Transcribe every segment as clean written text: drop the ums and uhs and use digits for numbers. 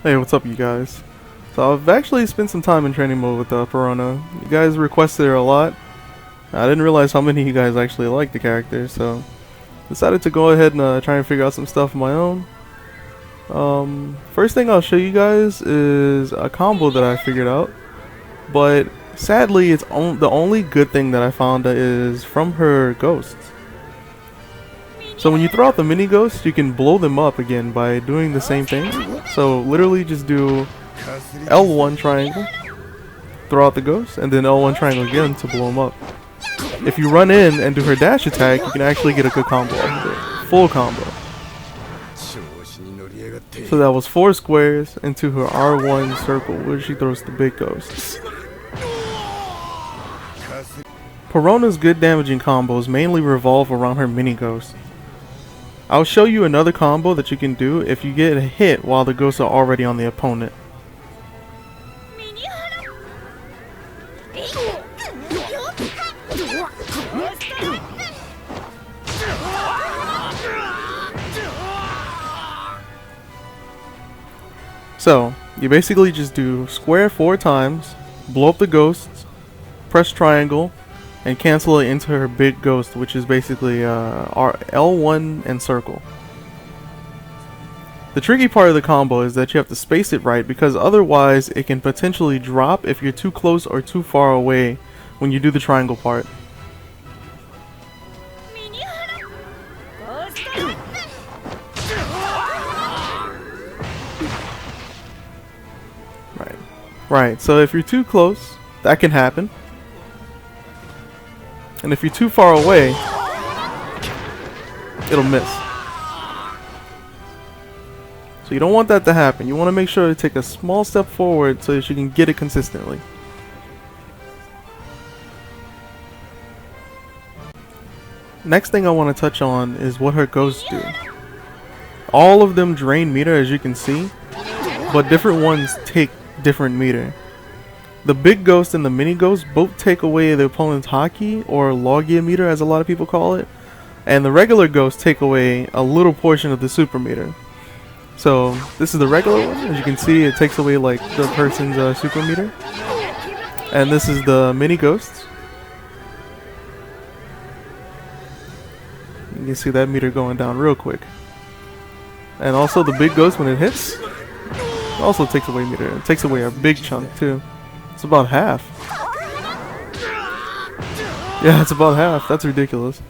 Hey, what's up, you guys? So I've actually spent some time in training mode with Perona. You guys requested her a lot. I didn't realize how many of you guys actually like the character, so decided to go ahead and try and figure out some stuff of my own. First thing I'll show you guys is a combo that I figured out, but sadly it's the only good thing that I found is from her ghosts. So when you throw out the mini ghosts, you can blow them up again by doing the same thing. So literally just do L1 triangle, throw out the ghost, and then L1 triangle again to blow them up. If you run in and do her dash attack, you can actually get a good combo out of it. Full combo. So that was 4 squares into her R1 circle where she throws the big ghosts. Perona's good damaging combos mainly revolve around her mini ghosts. I'll show you another combo that you can do if you get hit while the ghosts are already on the opponent. So, you basically just do square 4 times, blow up the ghosts, press triangle, and cancel it into her big ghost, which is basically L1 and circle. The tricky part of the combo is that you have to space it right, because otherwise it can potentially drop if you're too close or too far away when you do the triangle part. Right, so if you're too close, that can happen. And if you're too far away, it'll miss. So you don't want that to happen. You want to make sure to take a small step forward so that you can get it consistently. Next thing I want to touch on is what her ghosts do. All of them drain meter, as you can see, but different ones take different meter. The big ghost and the mini ghost both take away the opponent's haki, or logia meter as a lot of people call it, and the regular ghosts take away a little portion of the super meter. So this is the regular one. As you can see, it takes away like the person's super meter, and this is the mini ghosts. You can see that meter going down real quick. And also the big ghost, when it hits, also takes away meter. It takes away a big chunk too. It's about half. Yeah, it's about half. That's ridiculous.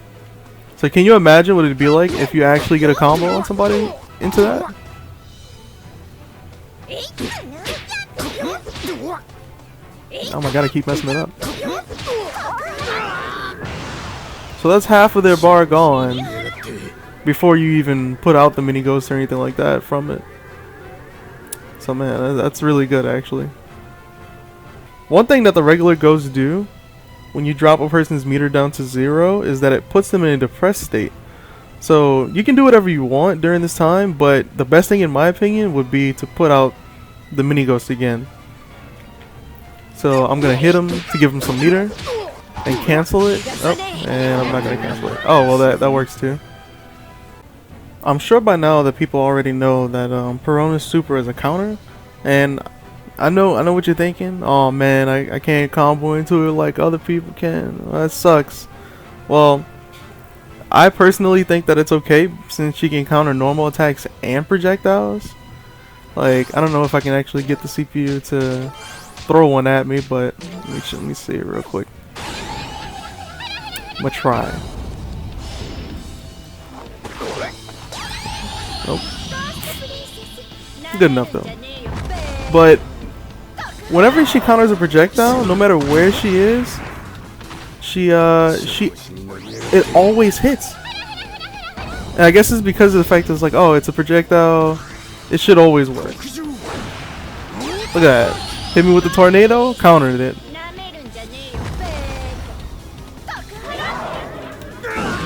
So can you imagine what it'd be like if you actually get a combo on somebody into that? Oh my god, I keep messing it up. So that's half of their bar gone before you even put out the mini ghost or anything like that from it. So man, that's really good actually. One thing that the regular ghosts do when you drop a person's meter down to 0 is that it puts them in a depressed state. So you can do whatever you want during this time, but the best thing in my opinion would be to put out the mini ghost again. So I'm gonna hit him to give him some meter and cancel it. Oh, and I'm not gonna cancel it. Oh well, that works too. I'm sure by now that people already know that Perona's super is a counter, and I know what you're thinking. Oh man, I can't combo into it like other people can. Well, that sucks. Well, I personally think that it's okay since she can counter normal attacks and projectiles. Like, I don't know if I can actually get the CPU to throw one at me, but let me see it real quick. I'm gonna try. Nope. Good enough though. But whenever she counters a projectile, no matter where she is, it always hits. And I guess it's because of the fact that it's like, oh, it's a projectile, it should always work. Look at that. Hit me with the tornado, countered it.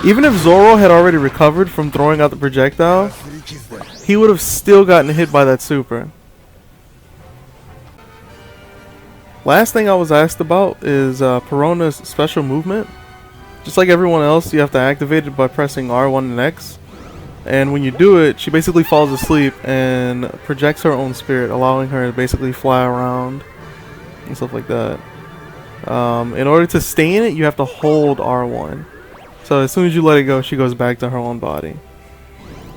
Even if Zoro had already recovered from throwing out the projectile, he would have still gotten hit by that super. Last thing I was asked about is Perona's special movement. Just like everyone else, you have to activate it by pressing R1 and X. And when you do it, she basically falls asleep and projects her own spirit, allowing her to basically fly around and stuff like that. In order to stay in it, you have to hold R1. So as soon as you let it go, she goes back to her own body.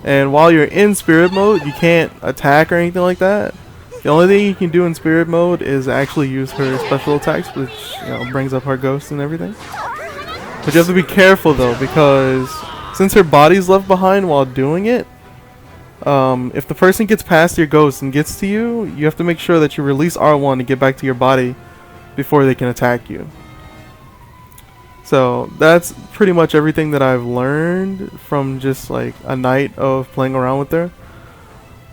And while you're in spirit mode, you can't attack or anything like that. The only thing you can do in spirit mode is actually use her special attacks, which, you know, brings up her ghost and everything. But you have to be careful though, because since her body's left behind while doing it, if the person gets past your ghost and gets to you, you have to make sure that you release R1 to get back to your body before they can attack you. So that's pretty much everything that I've learned from just like a night of playing around with her.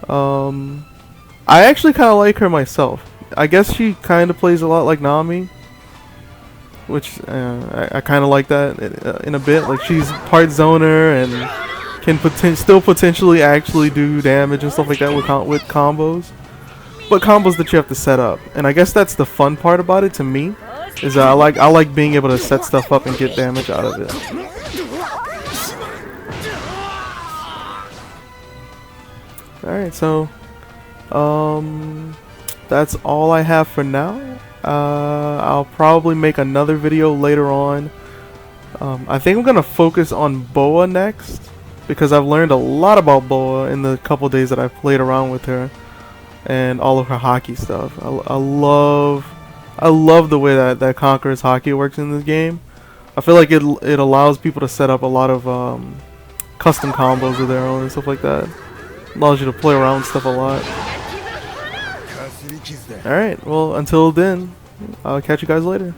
I actually kind of like her myself. I guess she kind of plays a lot like Nami, which I kind of like that in a bit. Like, she's part zoner and can still potentially actually do damage and stuff like that with combos, but combos that you have to set up. And I guess that's the fun part about it to me, is that I like being able to set stuff up and get damage out of it. Alright, so that's all I have for now. I'll probably make another video later on. I think I'm gonna focus on Boa next, because I've learned a lot about Boa in the couple days that I've played around with her and all of her hockey stuff. I love the way that Conqueror's hockey works in this game. I feel like it allows people to set up a lot of custom combos of their own and stuff like that. Allows you to play around with stuff a lot. Alright, well, until then, I'll catch you guys later.